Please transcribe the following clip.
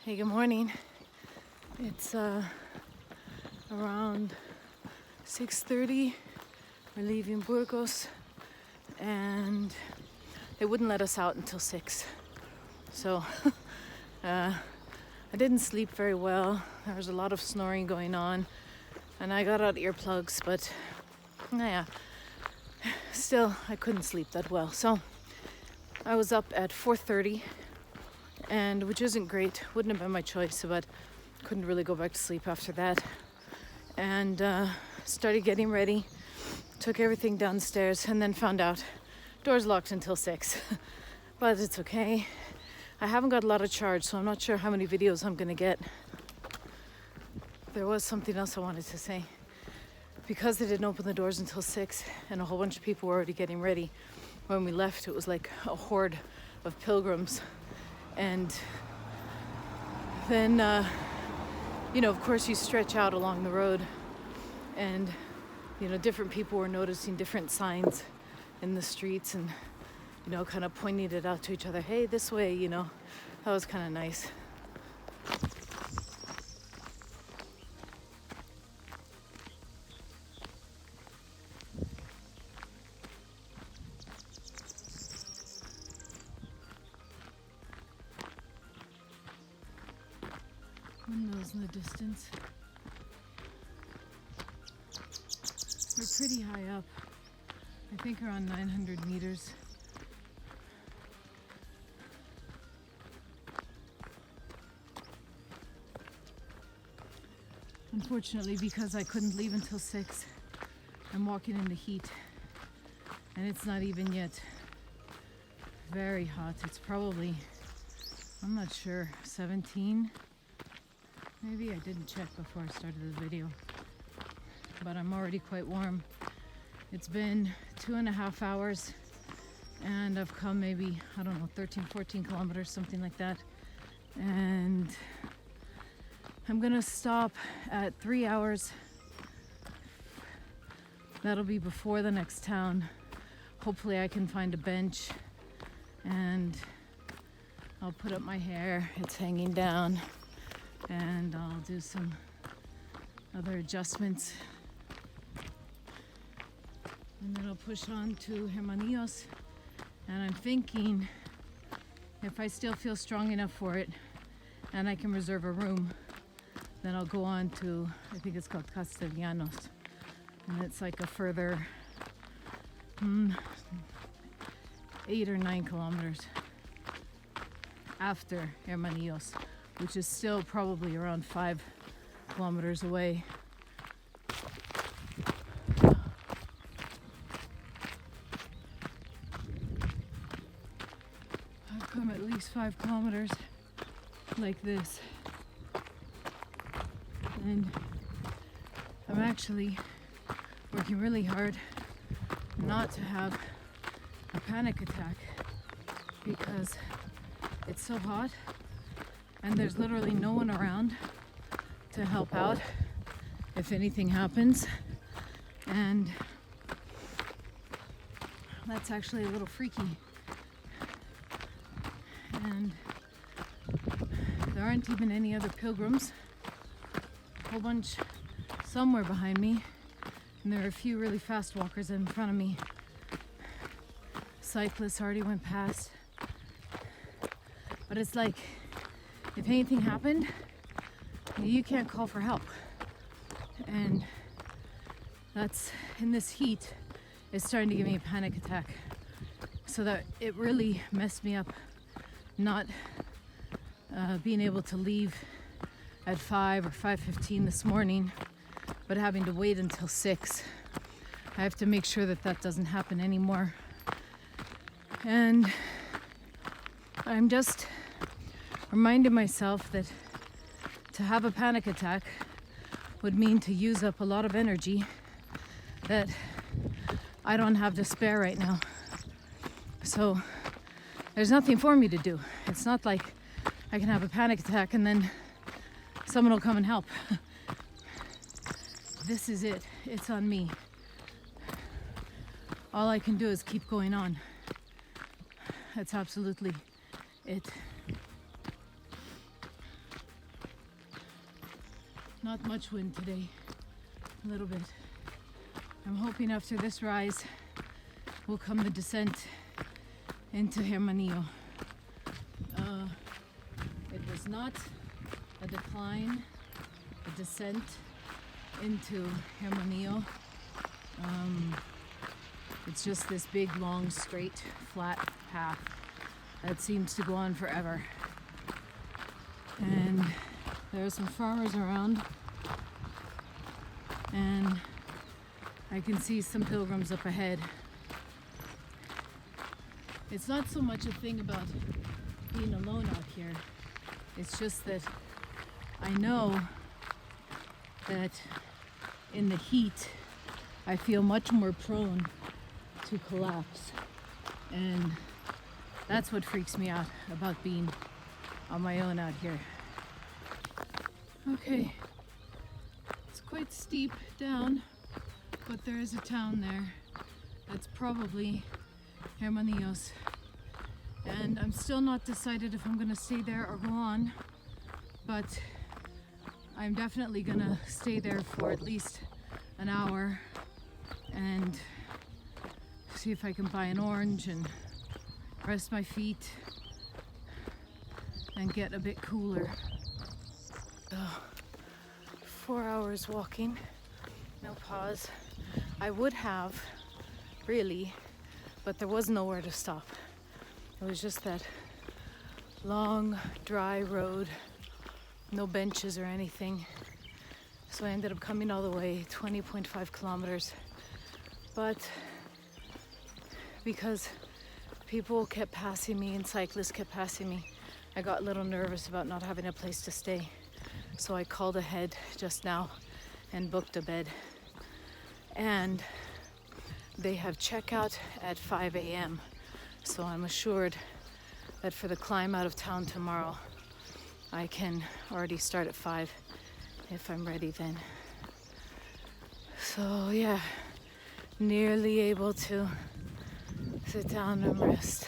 Hey, good morning. It's around 6:30. We're leaving Burgos, and they wouldn't let us out until 6. So I didn't sleep very well. There was a lot of snoring going on, and I got out earplugs, but yeah, still I couldn't sleep that well. So I was up at 4:30, and which isn't great. Wouldn't have been my choice, but couldn't really go back to sleep after that. And started getting ready, took everything downstairs, and then found out doors locked until 6. But it's okay. I haven't got a lot of charge, so I'm not sure how many videos I'm gonna get. There was something else I wanted to say. Because they didn't open the doors until 6 and a whole bunch of people were already getting ready, when we left it was like a horde of pilgrims. And then of course you stretch out along the road, and different people were noticing different signs in the streets and kind of pointing it out to each other. Hey, this way, that was kind of nice. Windmills in the distance. We're pretty high up. I think around 900 meters. Unfortunately, because I couldn't leave until 6, I'm walking in the heat, and it's not even yet very hot. It's probably, I'm not sure, 17. Maybe I didn't check before I started the video, but I'm already quite warm. It's been 2.5 hours, and I've come maybe, 13, 14 kilometers, something like that. And I'm gonna stop at 3 hours. That'll be before the next town. Hopefully I can find a bench, and I'll put up my hair. It's hanging down. And I'll do some other adjustments, and then I'll push on to Hornillos. And I'm thinking, if I still feel strong enough for it and I can reserve a room, then I'll go on to, I think it's called Castellanos, and it's like a further 8 or 9 kilometers after Hornillos, which is still probably around 5 kilometers away. I've come at least 5 kilometers like this. And I'm actually working really hard not to have a panic attack, because it's so hot and there's literally no one around to help out if anything happens. And that's actually a little freaky. And there aren't even any other pilgrims. A whole bunch somewhere behind me, and there are a few really fast walkers in front of me. Cyclists already went past. But it's like, if anything happened, you can't call for help. And that's, in this heat, it's starting to give me a panic attack. So that it really messed me up not being able to leave at 5 or 5:15 this morning, but having to wait until 6. I have to make sure that that doesn't happen anymore. And I'm just reminding myself that to have a panic attack would mean to use up a lot of energy that I don't have to spare right now. So there's nothing for me to do. It's not like I can have a panic attack and then someone will come and help. This is it. It's on me. All I can do is keep going on. That's absolutely it. Not much wind today, a little bit. I'm hoping after this rise will come the descent into Hornillos. It was not a decline, a descent into Hornillos. It's just this big, long, straight, flat path that seems to go on forever. And there are some farmers around, and I can see some pilgrims up ahead. It's not so much a thing about being alone out here. It's just that I know that in the heat I feel much more prone to collapse, and that's what freaks me out about being on my own out here. Okay, it's quite steep down, but there is a town there. That's probably Hornillos, and I'm still not decided if I'm gonna stay there or go on, but I'm definitely gonna stay there for at least an hour and see if I can buy an orange and rest my feet and get a bit cooler. So, 4 hours walking, no pause. I would have, really, but there was nowhere to stop. It was just that long, dry road, no benches or anything. So I ended up coming all the way 20.5 kilometers. But because people kept passing me and cyclists kept passing me, I got a little nervous about not having a place to stay. So I called ahead just now and booked a bed. And they have checkout at 5 a.m. So I'm assured that for the climb out of town tomorrow, I can already start at 5 if I'm ready then. So yeah, nearly able to sit down and rest.